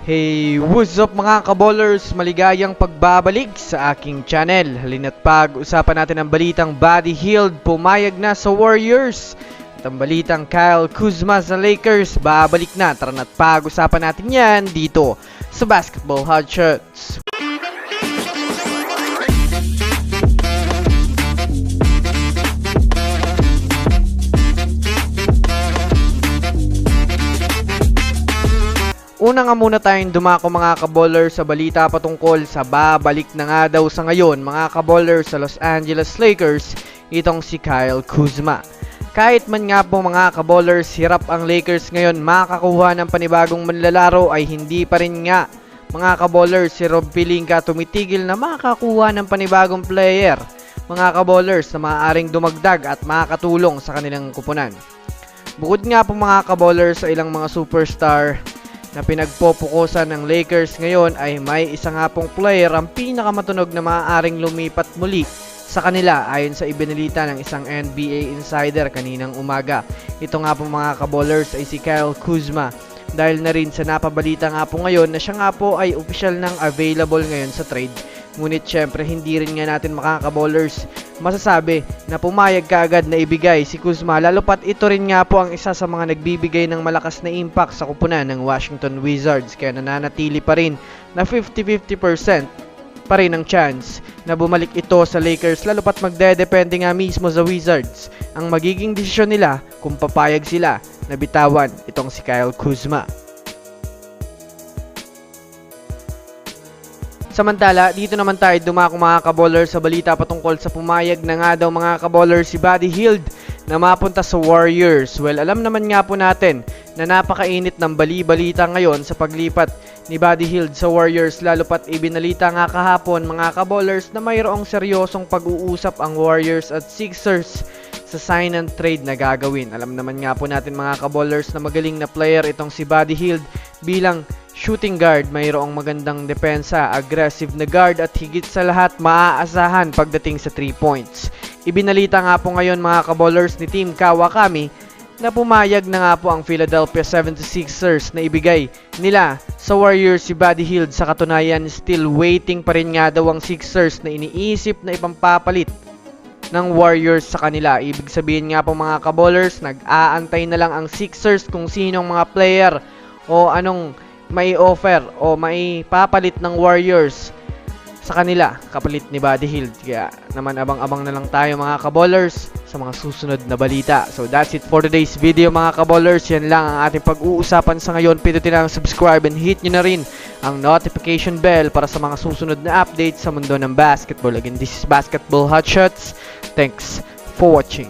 Hey, what's up mga kaballers? Maligayang pagbabalik sa aking channel. Halina't pag-usapan natin ang balitang Buddy Hield pumayag na sa Warriors. At ang balitang Kyle Kuzma sa Lakers babalik na. Tara na't pag-usapan natin yan dito sa Basketball Hotshots. Una nga muna tayong dumako mga kaballers sa balita patungkol sa babalik na nga daw sa ngayon mga kaballers sa Los Angeles Lakers, itong si Kyle Kuzma. Kahit man nga po mga kaballers, hirap ang Lakers ngayon makakuha ng panibagong manlalaro, ay hindi pa rin nga mga kaballers si Rob Pelinka tumitigil na makakuha ng panibagong player mga kaballers na maaaring dumagdag at makakatulong sa kanilang kupunan. Bukod nga po mga kaballers sa ilang mga superstar na pinagpopokusan ng Lakers ngayon, ay may isa nga pong player ang pinakamatunog na maaaring lumipat muli sa kanila ayon sa ibinalita ng isang NBA insider kaninang umaga. Ito nga po mga kaballers ay si Kyle Kuzma, dahil na rin sa napabalita nga po ngayon na siya nga po ay opisyal ng available ngayon sa trade. Ngunit syempre hindi rin nga natin makakaballers masasabi na pumayag kaagad na ibigay si Kuzma, lalo pat ito rin nga po ang isa sa mga nagbibigay ng malakas na impact sa kupunan ng Washington Wizards, kaya nananatili pa rin na 50-50% pa rin ang chance na bumalik ito sa Lakers, lalo pat magdedepende nga mismo sa Wizards ang magiging desisyon nila kung papayag sila na bitawan itong si Kyle Kuzma. Samantala, dito naman tayo dumako mga kaballers sa balita patungkol sa pumayag na nga daw mga kaballers si Buddy Hield na mapunta sa Warriors. Well, alam naman nga po natin na napakainit ng bali-balita ngayon sa paglipat ni Buddy Hield sa Warriors, lalo pat ibinalita nga kahapon mga kaballers na mayroong seryosong pag-uusap ang Warriors at Sixers sa sign and trade na gagawin. Alam naman nga po natin mga kaballers na magaling na player itong si Buddy Hield bilang shooting guard, mayroong magandang depensa, aggressive na guard at higit sa lahat maaasahan pagdating sa 3 points. Ibinalita nga po ngayon mga kaballers ni Team Kawakami na pumayag na nga po ang Philadelphia 76ers na ibigay nila sa Warriors si Buddy Hield. Sa katunayan, still waiting pa rin nga daw ang Sixers na iniisip na ipampapalit ng Warriors sa kanila. Ibig sabihin nga po mga kaballers, nag-aantay na lang ang Sixers kung sinong mga player o anong may offer o may papalit ng Warriors sa kanila kapalit ni Buddy Hield. Kaya naman abang-abang na lang tayo mga kaballers sa mga susunod na balita. So that's it for today's video mga kaballers. Yan lang ang ating pag-uusapan sa ngayon. Pindutin lang subscribe and hit nyo na rin ang notification bell para sa mga susunod na updates sa mundo ng basketball. Again, this is Basketball Hotshots. Thanks for watching.